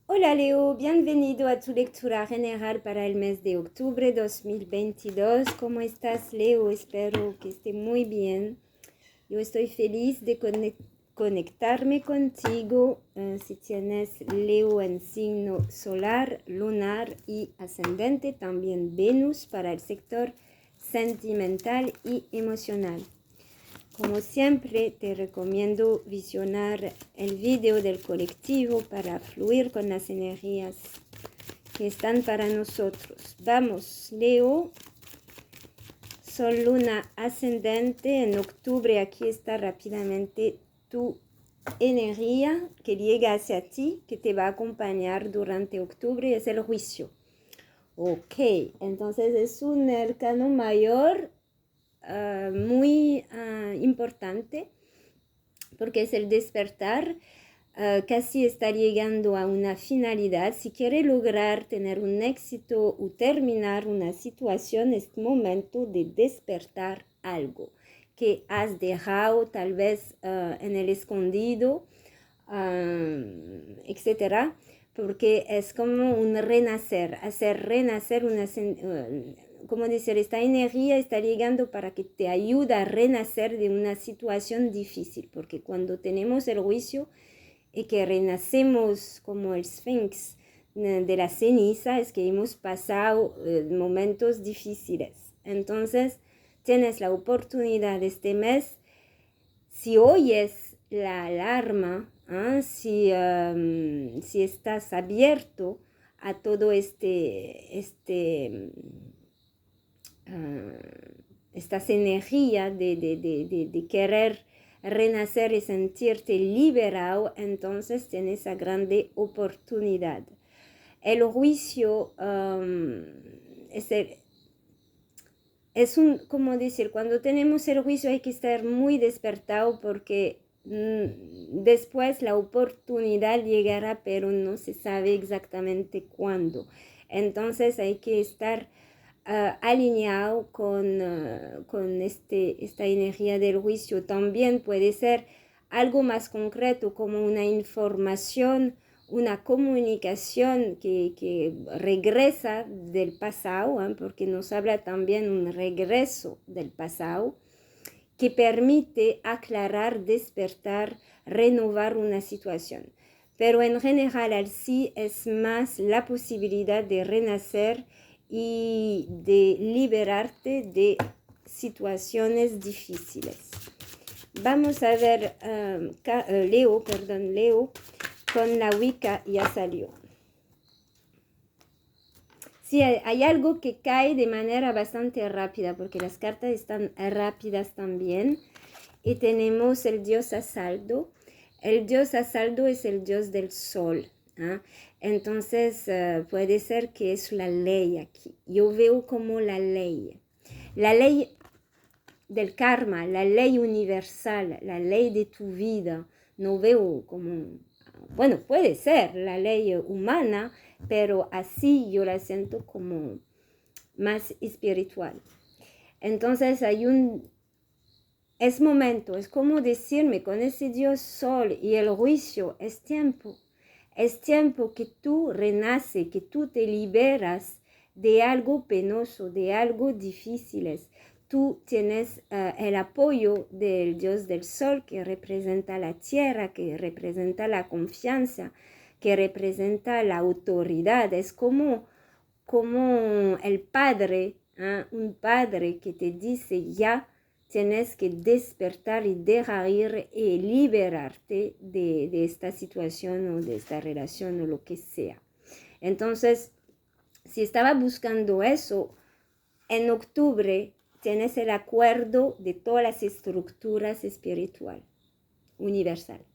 Hola Leo, bienvenido a tu lectura general para el mes de octubre 2022. ¿Cómo estás, Leo? Espero que esté muy bien. Yo estoy feliz de conectarme contigo. Si tienes Leo en signo solar, lunar y ascendente, también Venus para el sector sentimental y emocional. Como siempre, te recomiendo visionar el video del colectivo para fluir con las energías que están para nosotros. Vamos, Leo, Sol, Luna, Ascendente. En octubre aquí está rápidamente tu energía que llega hacia ti, que te va a acompañar durante octubre, es el juicio. Ok, entonces es un arcano mayor muy importante porque es el despertar. Casi está llegando a una finalidad. Si quiere lograr tener un éxito o terminar una situación, es momento de despertar algo que has dejado tal vez en el escondido, etcétera, porque es como un renacer, hacer renacer una como decir, esta energía está llegando para que te ayude a renacer de una situación difícil, porque cuando tenemos el juicio y que renacemos como el Sphinx de la ceniza, es que hemos pasado momentos difíciles. Entonces, tienes la oportunidad este mes, si oyes la alarma, si estás abierto a todo estas energías de querer renacer y sentirte liberado, entonces tienes esa grande oportunidad. El juicio es como decir, cuando tenemos el juicio hay que estar muy despertado porque después la oportunidad llegará, pero no se sabe exactamente cuándo. Entonces hay que estar alineado con esta energía del juicio. También puede ser algo más concreto como una información, una comunicación que regresa del pasado, porque nos habla también un regreso del pasado que permite aclarar, despertar, renovar una situación. Pero en general sí es más la posibilidad de renacer y de liberarte de situaciones difíciles. Vamos a ver Leo, con la Wicca ya salió. Sí, hay algo que cae de manera bastante rápida, porque las cartas están rápidas también. Y tenemos el dios Asaldo. El dios Asaldo es el dios del sol. Entonces puede ser que es la ley aquí. Yo veo como la ley del karma, la ley universal, la ley de tu vida. No veo como, bueno, puede ser la ley humana, pero así yo la siento como más espiritual. Entonces es momento, es como decirme con ese Dios Sol y el juicio, es tiempo que tú renaces, que tú te liberas de algo penoso, de algo difícil. Tú tienes el apoyo del Dios del Sol que representa la tierra, que representa la confianza, que representa la autoridad. Es como el padre, un padre que te dice ya tienes que despertar y dejar ir y liberarte de esta situación o de esta relación o lo que sea. Entonces, si estaba buscando eso, en octubre tienes el acuerdo de todas las estructuras espirituales universal.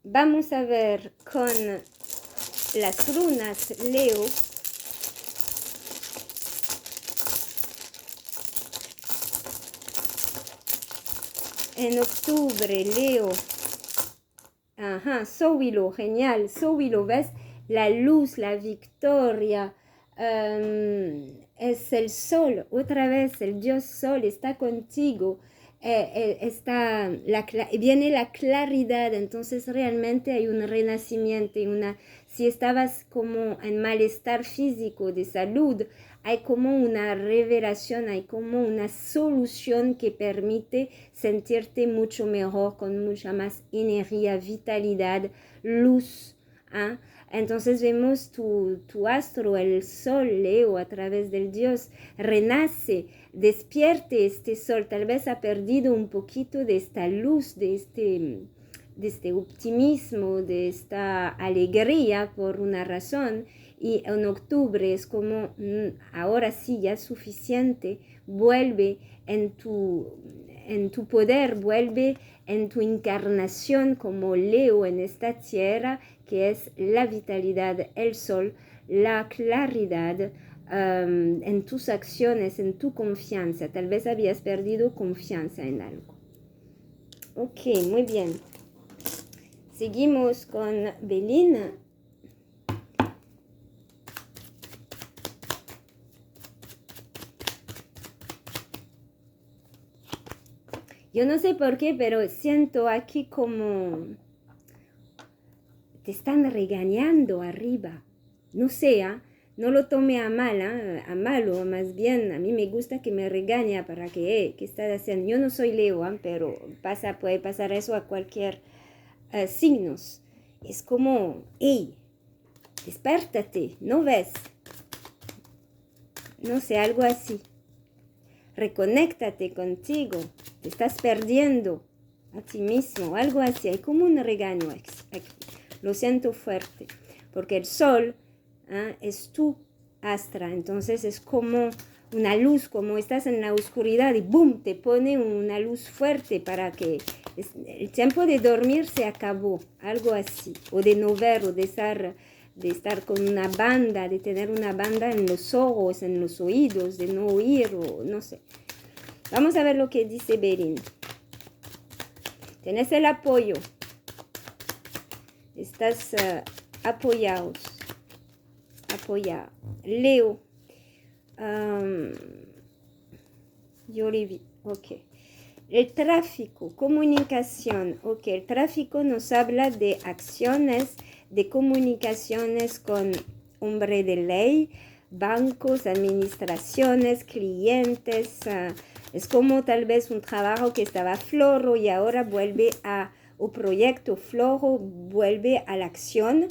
Vamos a ver con las runas Leo. En octubre, Leo. Sóbilo, genial. Sóbilo, ¿ves? La luz, la victoria. Es el sol. Otra vez, el dios sol está contigo. viene la claridad, entonces realmente hay un renacimiento, si estabas como en malestar físico de salud, hay como una revelación, hay como una solución que permite sentirte mucho mejor, con mucha más energía, vitalidad, luz. ¿Ah? Entonces vemos tu astro, el sol, Leo, a través del Dios, renace, despierte este sol, tal vez ha perdido un poquito de esta luz, de este optimismo, de esta alegría por una razón, y en octubre es como, ahora sí, ya es suficiente, vuelve en tu poder, vuelve en tu encarnación como Leo en esta tierra, que es la vitalidad, el sol, la claridad, en tus acciones, en tu confianza. Tal vez habías perdido confianza en algo. Ok, muy bien. Seguimos con Belina. Yo no sé por qué, pero siento aquí como te están regañando arriba. No sea, no lo tome a mal, a malo, más bien a mí me gusta que me regaña para que, ¿qué estás haciendo? Yo no soy Leo, pero puede pasar eso a cualquier signos. Es como, hey, despértate, ¿no ves? No sé, algo así. Reconéctate contigo, te estás perdiendo a ti mismo, algo así. Hay como un regaño aquí. Lo siento fuerte, porque el sol es tu astra, entonces es como una luz, como estás en la oscuridad y boom, te pone una luz fuerte para que el tiempo de dormir se acabó, algo así, o de no ver, o de estar con una banda, de tener una banda en los ojos, en los oídos, de no oír, o no sé. Vamos a ver lo que dice Berin. Tienes el apoyo. Estás apoyado. Leo. Yo le vi. Ok. El tráfico, comunicación. Ok, el tráfico nos habla de acciones, de comunicaciones con hombre de ley, bancos, administraciones, clientes. Es como tal vez un trabajo que estaba flojo y ahora vuelve o proyecto flojo, vuelve a la acción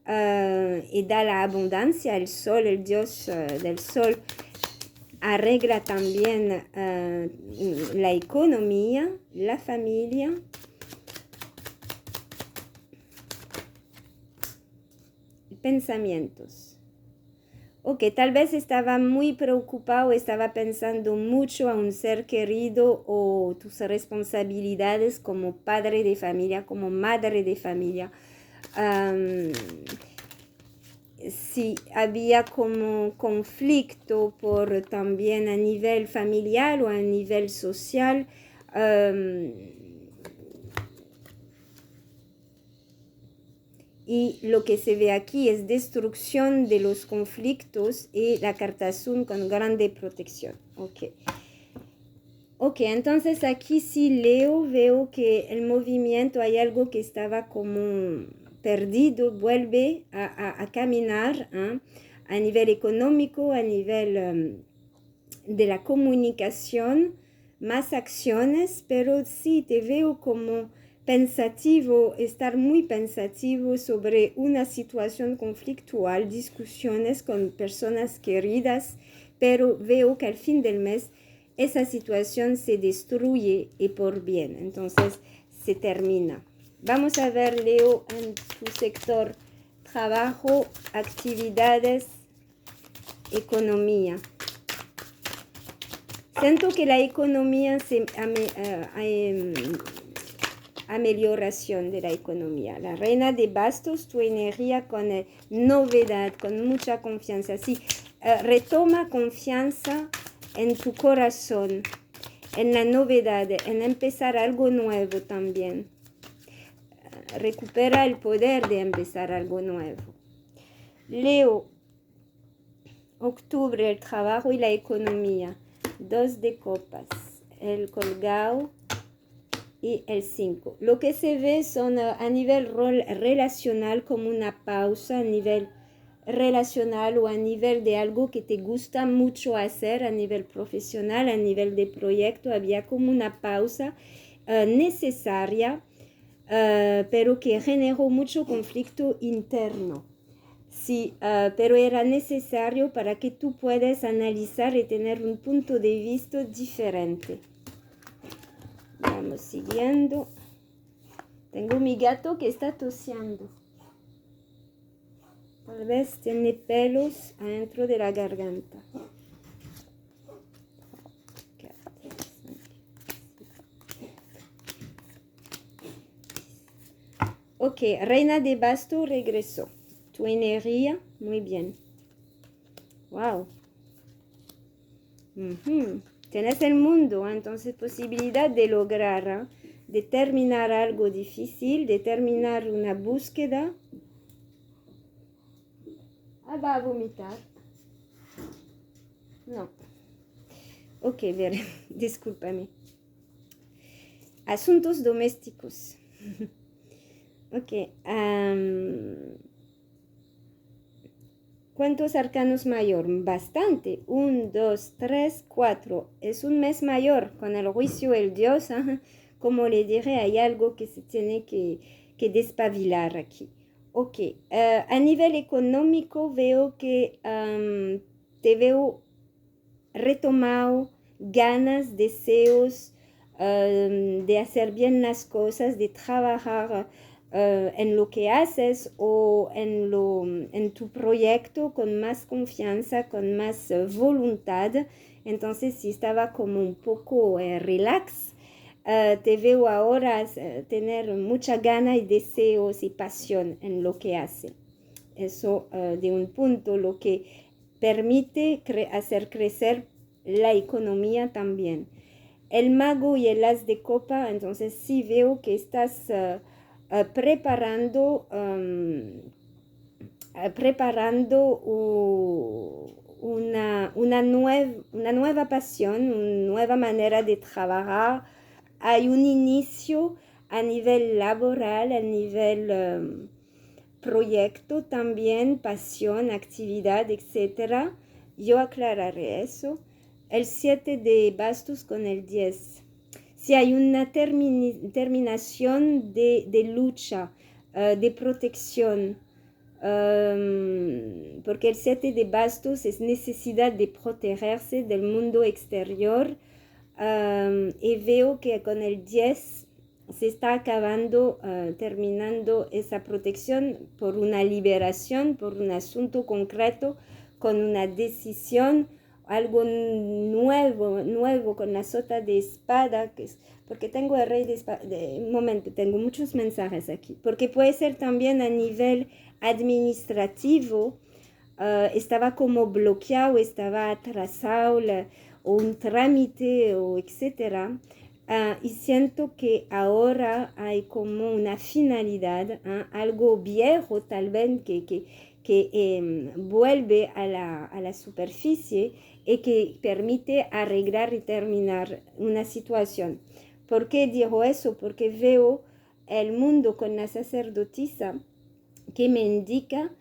y da la abundancia. El sol, el dios del sol, arregla también la economía, la familia. Pensamientos. Ok, tal vez estaba muy preocupado, estaba pensando mucho a un ser querido o tus responsabilidades como padre de familia, como madre de familia. Si había como conflicto por también a nivel familiar o a nivel social. Y lo que se ve aquí es destrucción de los conflictos y la carta azul con grande protección. Ok, entonces aquí sí leo, veo que el movimiento, hay algo que estaba como perdido, vuelve a caminar a nivel económico, a nivel de la comunicación, más acciones, pero sí te veo como pensativo, estar muy pensativo sobre una situación conflictual, discusiones con personas queridas, pero veo que al fin del mes esa situación se destruye y por bien, entonces se termina. Vamos a ver, Leo, en tu sector, trabajo, actividades, economía. Siento que la economía amelioración de la economía. La reina de bastos, tu energía con novedad, con mucha confianza. Sí, retoma confianza en tu corazón, en la novedad, en empezar algo nuevo también. Recupera el poder de empezar algo nuevo. Leo, octubre, el trabajo y la economía. 2 de copas. el colgado y el 5. Lo que se ve son a nivel relacional como una pausa, a nivel relacional o a nivel de algo que te gusta mucho hacer, a nivel profesional, a nivel de proyecto, había como una pausa necesaria, pero que generó mucho conflicto interno. Sí, pero era necesario para que tú puedas analizar y tener un punto de vista diferente. Vamos siguiendo. Tengo mi gato que está toseando. Tal vez tiene pelos adentro de la garganta. Ok, Reina de Basto regresó. Tu energía, muy bien. Wow. Tienes el mundo, entonces posibilidad de lograr, de terminar algo difícil, de terminar una búsqueda. Va a vomitar. No. Ok, ver, discúlpame. Asuntos domésticos. Ok. ¿Cuántos arcanos mayor? Bastante. 1, 2, 3, 4. Es un mes mayor con el juicio el Dios. Como le dije, hay algo que se tiene que despabilar aquí. Ok. A nivel económico veo que te veo retomado ganas, deseos de hacer bien las cosas, de trabajar en lo que haces o en tu proyecto con más confianza, con más voluntad. Entonces, si estaba como un poco relax, te veo ahora tener mucha gana y deseos y pasión en lo que hace. Eso de un punto, lo que permite hacer crecer la economía también. El mago y el as de copa, entonces sí veo que estás preparando una nueva pasión, una nueva manera de trabajar. Hay un inicio a nivel laboral, a nivel proyecto también, pasión, actividad, etc. Yo aclararé eso. El 7 de bastos con el 10. Si hay una terminación de lucha, de protección, porque el 7 de bastos es necesidad de protegerse del mundo exterior, y veo que con el 10 se está acabando, terminando esa protección por una liberación, por un asunto concreto, con una decisión, algo nuevo con la sota de espada, que es, porque tengo el rey de espada, un momento, tengo muchos mensajes aquí, porque puede ser también a nivel administrativo, estaba como bloqueado, estaba atrasado, o un trámite, o etcétera. Y siento que ahora hay como una finalidad, algo viejo tal vez que vuelve a la superficie y que permite arreglar y terminar una situación. ¿Por qué digo eso? Porque veo el mundo con la sacerdotisa que me indica,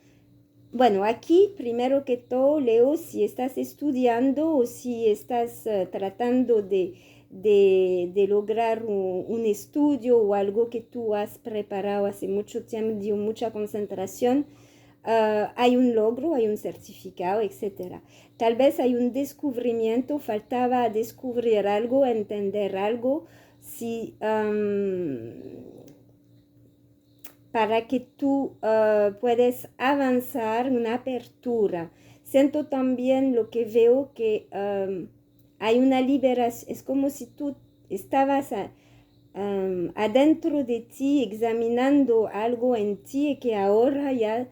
bueno, aquí primero que todo leo si estás estudiando o si estás tratando de lograr un estudio o algo que tú has preparado hace mucho tiempo, dio mucha concentración. Hay un logro, hay un certificado, etc. Tal vez hay un descubrimiento, faltaba descubrir algo, entender algo, si, para que tú puedas avanzar, una apertura. Siento también lo que veo que hay una liberación, es como si tú estabas adentro de ti examinando algo en ti y que ahora ya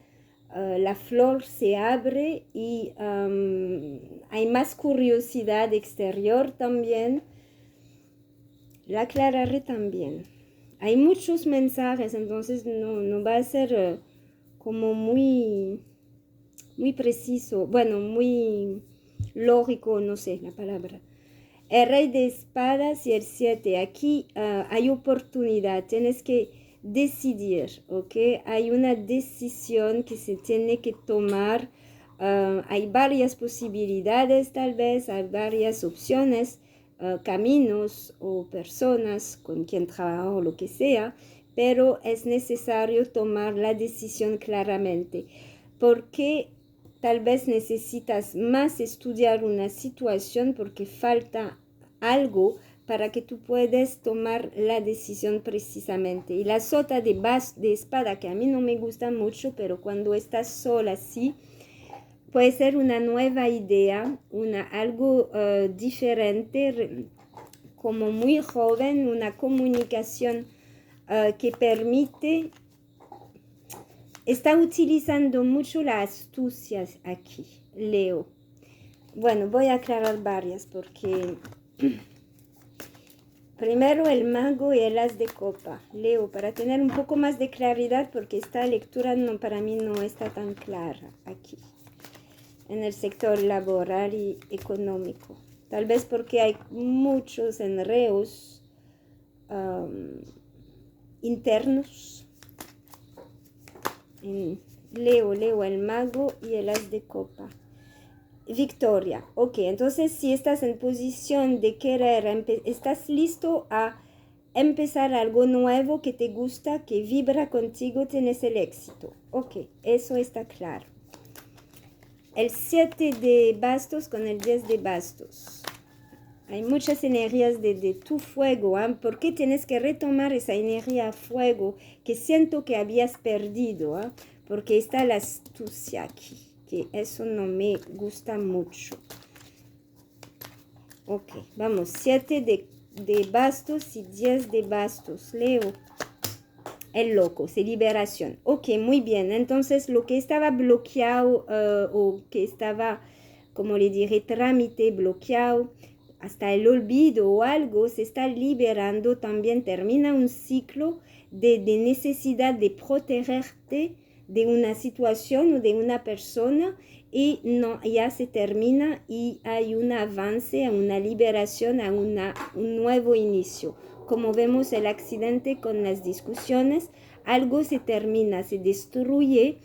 la flor se abre y hay más curiosidad exterior también. La aclararé también. Hay muchos mensajes, entonces no va a ser como muy preciso, bueno, muy lógico, no sé la palabra. El rey de espadas y el 7. Aquí hay oportunidad, tienes que decidir, ¿ok? Hay una decisión que se tiene que tomar. Hay varias posibilidades tal vez, hay varias opciones, caminos o personas con quien trabajar o lo que sea, pero es necesario tomar la decisión claramente, porque tal vez necesitas más estudiar una situación porque falta algo para que tú puedas tomar la decisión precisamente. Y la sota de espada, que a mí no me gusta mucho, pero cuando estás sola, sí, puede ser una nueva idea, algo diferente, como muy joven, una comunicación que permite. Está utilizando mucho la astucia aquí, Leo. Bueno, voy a aclarar varias porque primero el mago y el as de copa, Leo, para tener un poco más de claridad porque esta lectura no, para mí no está tan clara aquí, en el sector laboral y económico. Tal vez porque hay muchos enredos internos. Leo, el mago y el as de copa. Victoria, ok, entonces si estás en posición de querer, estás listo a empezar algo nuevo que te gusta, que vibra contigo, tienes el éxito. Ok, eso está claro. El 7 de bastos con el 10 de bastos. Hay muchas energías de tu fuego, ¿eh? ¿Por qué tienes que retomar esa energía a fuego que siento que habías perdido? ¿Eh? Porque está la astucia aquí, que eso no me gusta mucho. Ok, vamos, 7 de bastos y 10 de bastos. Leo, el loco, es liberación. Ok, muy bien, entonces lo que estaba bloqueado o que estaba, como le diré, trámite bloqueado, hasta el olvido o algo se está liberando, también termina un ciclo de necesidad de protegerte de una situación o de una persona y no, ya se termina y hay un avance, una liberación, a un nuevo inicio. Como vemos el accidente con las discusiones, algo se termina, se destruye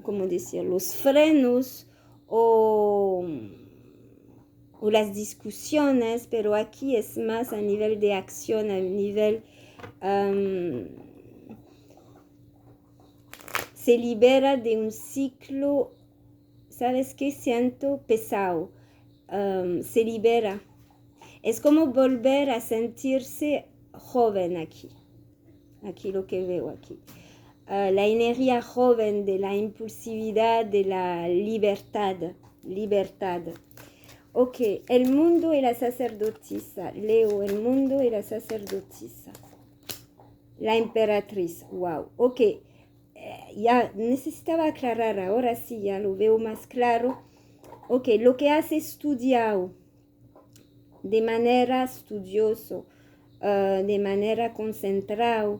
¿cómo decir? Los frenos o las discusiones, pero aquí es más a nivel de acción, a nivel se libera de un ciclo, ¿sabes qué? Siento pesado, se libera. Es como volver a sentirse joven aquí lo que veo aquí. La energía joven de la impulsividad, de la libertad. Ok, el mundo y la sacerdotisa. Leo, el mundo y la sacerdotisa. La emperatriz, wow. Ok, ya necesitaba aclarar, ahora sí, ya lo veo más claro. Ok, lo que has estudiado de manera estudiosa, de manera concentrada,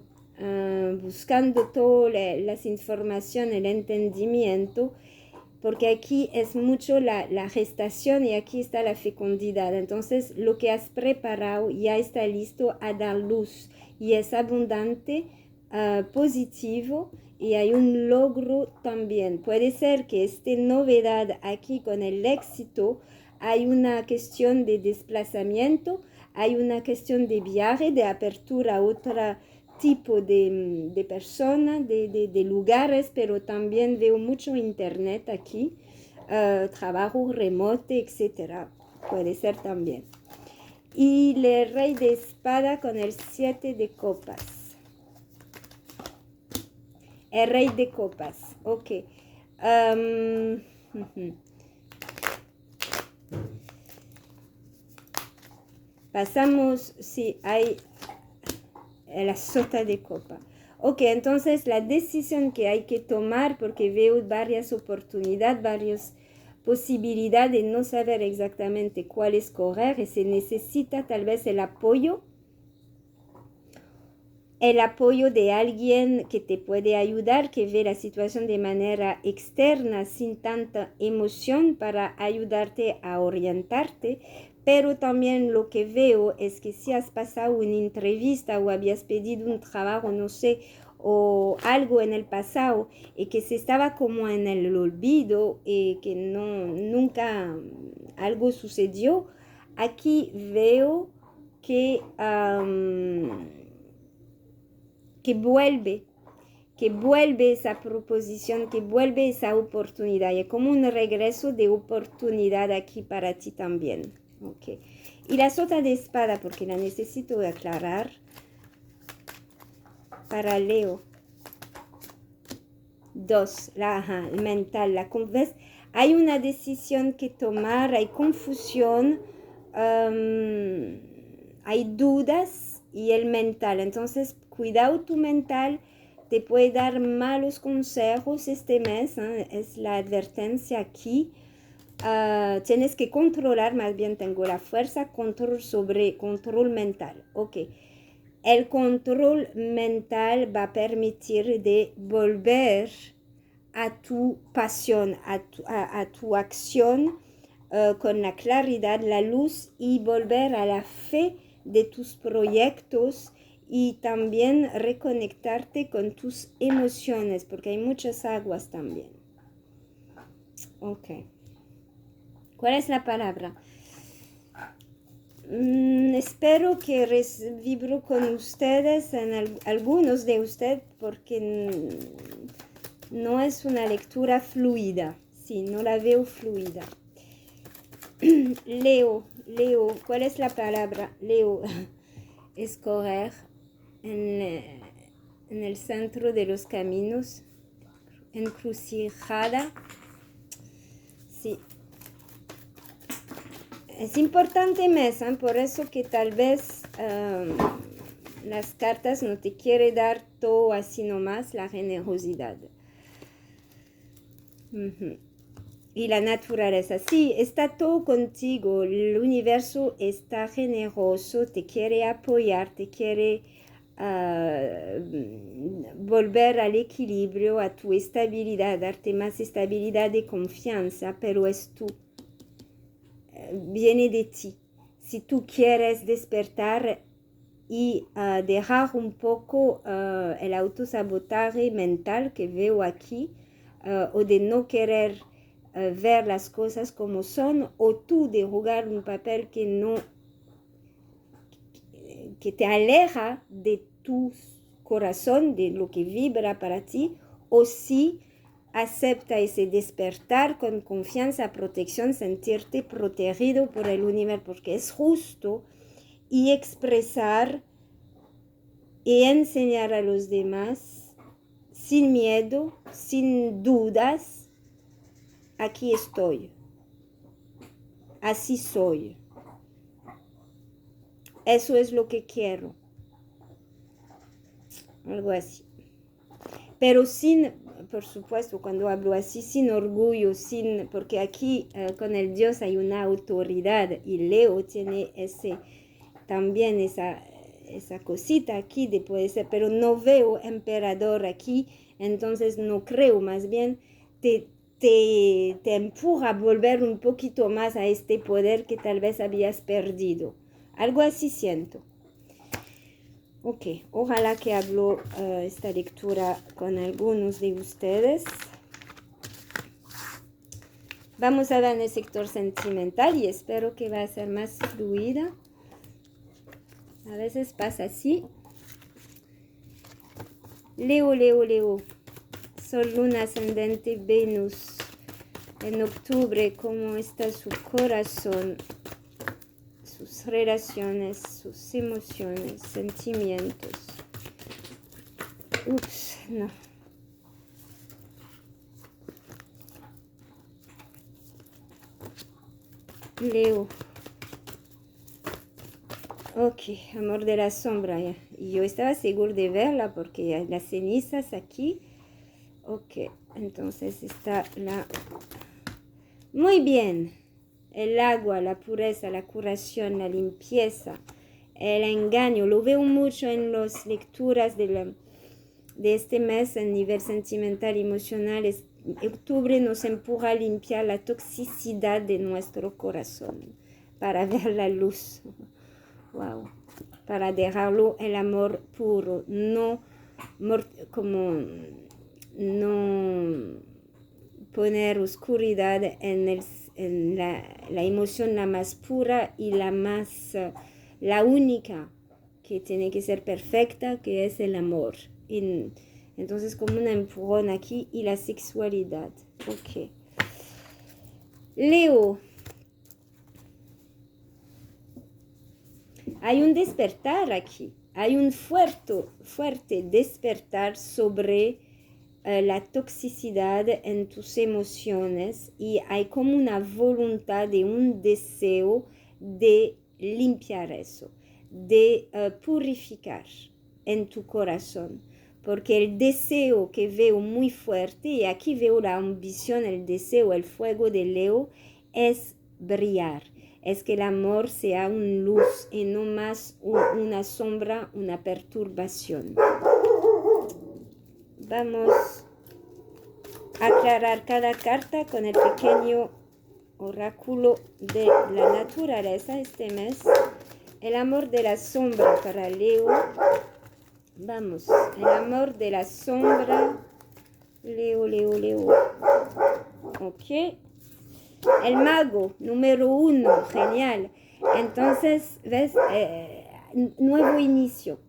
buscando todas las informaciones, el entendimiento, porque aquí es mucho la gestación y aquí está la fecundidad. Entonces, lo que has preparado ya está listo a dar luz y es abundante, positivo y hay un logro también. Puede ser que esta novedad aquí con el éxito, hay una cuestión de desplazamiento, hay una cuestión de viaje, de apertura a otra tipo de personas, de lugares, pero también veo mucho internet aquí, trabajo remoto, etc. Puede ser también. Y el rey de espada con el 7 de copas. El rey de copas, ok. Pasamos, sí, hay la sota de copa. Ok, entonces la decisión que hay que tomar, porque veo varias oportunidades, varias posibilidades de no saber exactamente cuál escoger y se necesita tal vez el apoyo el apoyo de alguien que te puede ayudar, que ve la situación de manera externa, sin tanta emoción, para ayudarte a orientarte. Pero también lo que veo es que si has pasado una entrevista o habías pedido un trabajo, no sé, o algo en el pasado y que se estaba como en el olvido y que no, nunca algo sucedió, aquí veo que que vuelve esa proposición, que vuelve esa oportunidad. Y es como un regreso de oportunidad aquí para ti también. Okay. Y la sota de espada, porque la necesito aclarar para Leo. 2, el mental, ¿ves? Hay una decisión que tomar, hay confusión, hay dudas y el mental. Entonces, cuidado tu mental, te puede dar malos consejos este mes, es la advertencia aquí. Tienes que controlar, más bien tengo la fuerza, control mental. Ok. El control mental va a permitir de volver a tu pasión, a tu acción con la claridad, la luz y volver a la fe de tus proyectos y también reconectarte con tus emociones, porque hay muchas aguas también. Ok. ¿Cuál es la palabra? Espero que vibro con ustedes, algunos de ustedes, porque no es una lectura fluida. Sí, no la veo fluida. Leo, ¿cuál es la palabra? Leo, es correr en el centro de los caminos, encrucijada. Sí. Es importante mes, por eso que tal vez las cartas no te quieren dar todo así nomás, la generosidad. Y la naturaleza, sí, está todo contigo, el universo está generoso, te quiere apoyar, te quiere volver al equilibrio, a tu estabilidad, darte más estabilidad y confianza, pero es tú. Viene de ti. Si tú quieres despertar y dejar un poco el autosabotaje mental que veo aquí, o de no querer ver las cosas como son, o tú de jugar un papel que te aleja de tu corazón, de lo que vibra para ti, o si acepta ese despertar con confianza, protección, sentirte protegido por el universo, porque es justo, y expresar y enseñar a los demás sin miedo, sin dudas. Aquí estoy, así soy, eso es lo que quiero, algo así. Pero sin, por supuesto, cuando hablo así, sin orgullo, porque aquí con el Dios hay una autoridad y Leo tiene también esa cosita aquí de puede ser, pero no veo emperador aquí, entonces no creo, más bien te empuja a volver un poquito más a este poder que tal vez habías perdido. Algo así siento. Ok, ojalá que hablo esta lectura con algunos de ustedes. Vamos a ver en el sector sentimental y espero que va a ser más fluida. A veces pasa así. Leo. Sol, luna, ascendente, Venus. En octubre, ¿cómo está su corazón? Sus relaciones, sus emociones, sentimientos. Ups, no. Leo. Ok, amor de la sombra. Ya. Y yo estaba seguro de verla porque hay las cenizas aquí. Ok, entonces está la... Muy bien. El agua, la pureza, la curación, la limpieza, el engaño. Lo veo mucho en las lecturas de este mes a nivel sentimental y emocional. Octubre nos empuja a limpiar la toxicidad de nuestro corazón para ver la luz. Wow. Para dejarlo el amor puro, no no poner oscuridad en la emoción la más pura y la única que tiene que ser perfecta, que es el amor. Entonces como un empujón aquí y la sexualidad. Ok. Leo. Hay un despertar aquí. Hay un fuerte despertar sobre la toxicidad en tus emociones y hay como una voluntad de un deseo de limpiar eso, de purificar en tu corazón. Porque el deseo que veo muy fuerte, y aquí veo la ambición, el deseo, el fuego de Leo, es brillar. Es que el amor sea una luz y no más una sombra, una perturbación. Vamos a aclarar cada carta con el pequeño oráculo de la naturaleza este mes. El amor de la sombra para Leo. Vamos, el amor de la sombra. Leo. Ok. El mago, número 1, genial. Entonces, ¿ves? Nuevo inicio.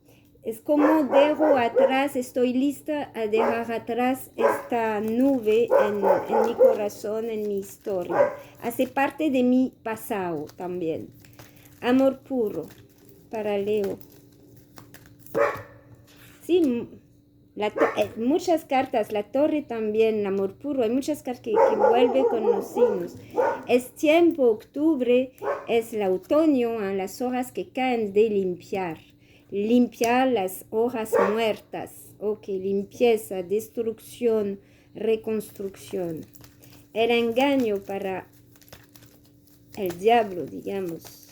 Es como dejo atrás, estoy lista a dejar atrás esta nube en mi corazón, en mi historia. Hace parte de mi pasado también. Amor puro para Leo. Sí, muchas cartas, la torre también, el amor puro, hay muchas cartas que vuelven con los signos. Es tiempo, octubre, es el otoño, las hojas que caen de limpiar las hojas muertas, ok, limpieza, destrucción, reconstrucción. El engaño para el diablo, digamos.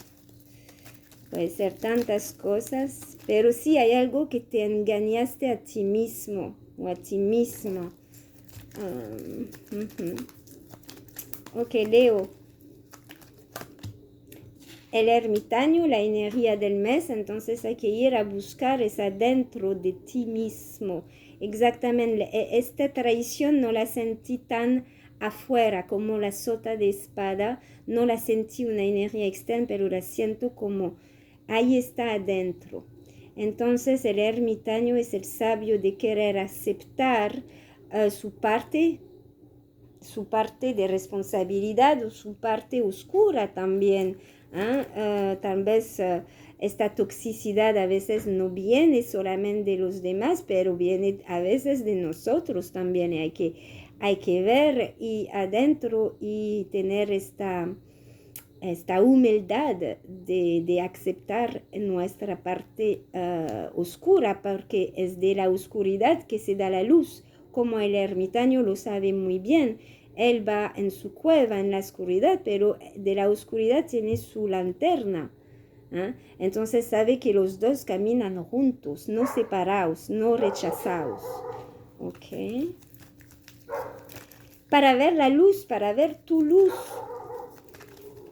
Puede ser tantas cosas, pero sí hay algo que te engañaste a ti mismo o a ti misma. Ok, Leo. El ermitaño, la energía del mes, entonces hay que ir a buscar esa dentro de ti mismo. Exactamente, esta traición no la sentí tan afuera como la sota de espada, no la sentí una energía externa, pero la siento como ahí está adentro. Entonces el ermitaño es el sabio de querer aceptar su parte de responsabilidad o su parte oscura también. Tal vez esta toxicidad a veces no viene solamente de los demás, pero viene a veces de nosotros también. Hay que ver y adentro y tener esta humildad de aceptar nuestra parte oscura, porque es de la oscuridad que se da la luz, como el ermitaño lo sabe muy bien. Él va en su cueva, en la oscuridad, pero de la oscuridad tiene su lanterna. Entonces sabe que los dos caminan juntos, no separados, no rechazados. Ok. Para ver la luz, para ver tu luz.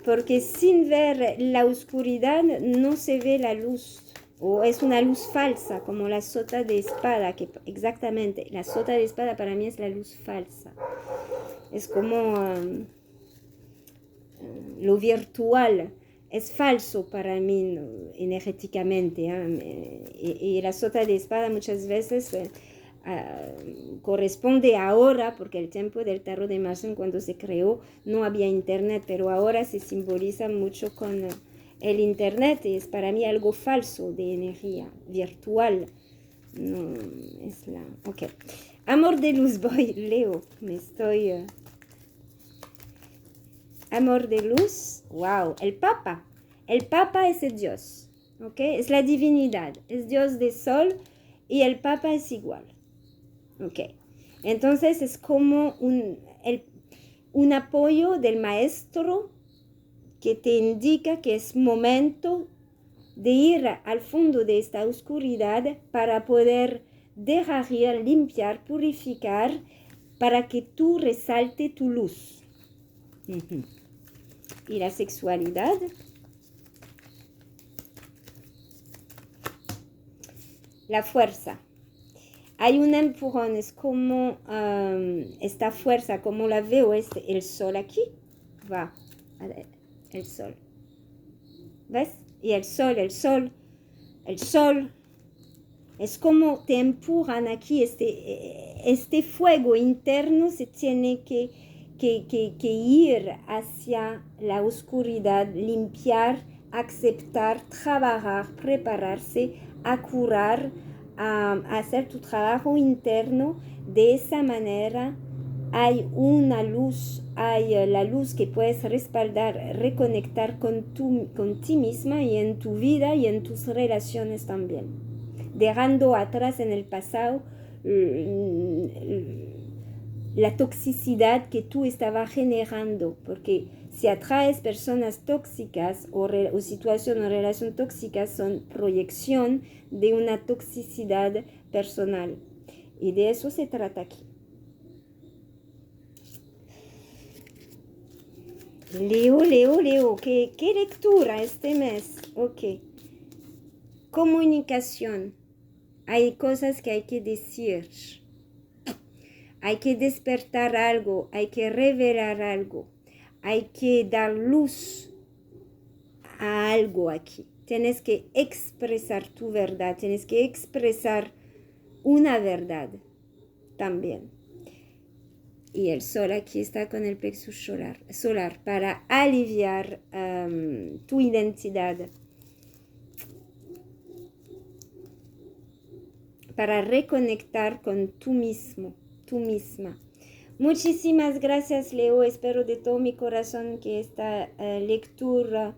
Porque sin ver la oscuridad no se ve la luz. O es una luz falsa, como la sota de espada, que exactamente, la sota de espada para mí es la luz falsa. Es como lo virtual, es falso para mí energéticamente. Y la sota de espada muchas veces corresponde ahora, porque el tiempo del tarot de Marson cuando se creó no había internet, pero ahora se simboliza mucho con el internet y es para mí algo falso de energía virtual. No, es la... Ok. Amor de luz, voy, Leo, me estoy... Amor de luz, wow, el Papa es el Dios, ok, es la divinidad, es Dios de sol y el Papa es igual, ok, entonces es como un apoyo del maestro que te indica que es momento de ir al fondo de esta oscuridad para poder dejar ir, limpiar, purificar, para que tú resalte tu luz. Y la sexualidad. La fuerza. Hay un empujón, es como esta fuerza, como la veo, es el sol aquí. Va, el sol. ¿Ves? Y el sol. Es como te empujan aquí, este fuego interno se tiene que ir hacia la oscuridad, limpiar, aceptar, trabajar, prepararse, a curar, a hacer tu trabajo interno. De esa manera hay una luz, hay la luz que puedes respaldar, reconectar con ti misma y en tu vida y en tus relaciones también, dejando atrás en el pasado la toxicidad que tú estabas generando, porque si atraes personas tóxicas o situación o relación tóxicas, son proyección de una toxicidad personal, y de eso se trata aquí. Leo, ¿qué lectura este mes? Ok. Comunicación. Hay cosas que hay que decir. Hay que despertar algo, hay que revelar algo, hay que dar luz a algo aquí. Tienes que expresar tu verdad, tienes que expresar una verdad también. Y el sol aquí está con el plexus solar para aliviar tu identidad, para reconectar con tú mismo, tú misma. Muchísimas gracias, Leo. Espero de todo mi corazón que esta lectura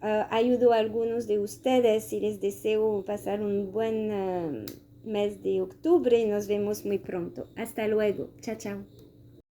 ayudó a algunos de ustedes, y les deseo pasar un buen mes de octubre y nos vemos muy pronto. Hasta luego. Chao, chao.